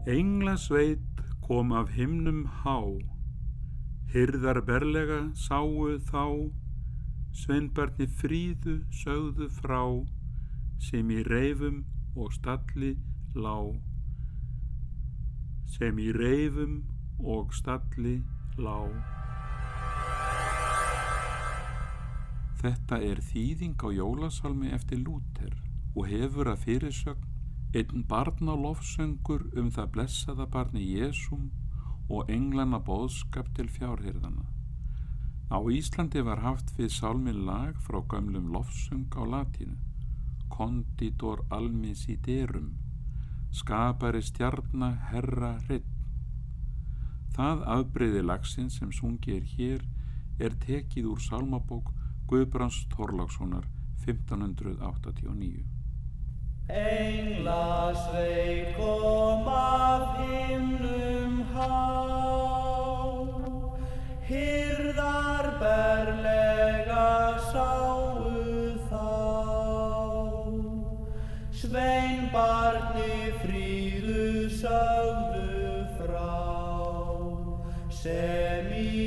Englasveit kom af himnum há, hirðar berlega sáu þá, sveinbarni fríðu sögðu frá, sem í reifum og stalli lá. Sem í reifum og stalli lá. Þetta er þýðing á jólasálmi eftir Lúther og hefur að fyrirsögn einn barnalofsöngur það blessaða barni Jesúm og englana boðskap til fjárhirðana. Á Íslandi var haft við sálminn lag frá gömlum lofsöng á latínu, Conditor almisiderum, skapari stjarna herra hreinn. Það afbrigði lagsins sem sungið hér tekið úr sálmabók Guðbrands Þorlákssonar 1589. Englasveit kom af himnum há, hirðar berlega sáu þá, sveinbarni fríðu sögðu frá, sem í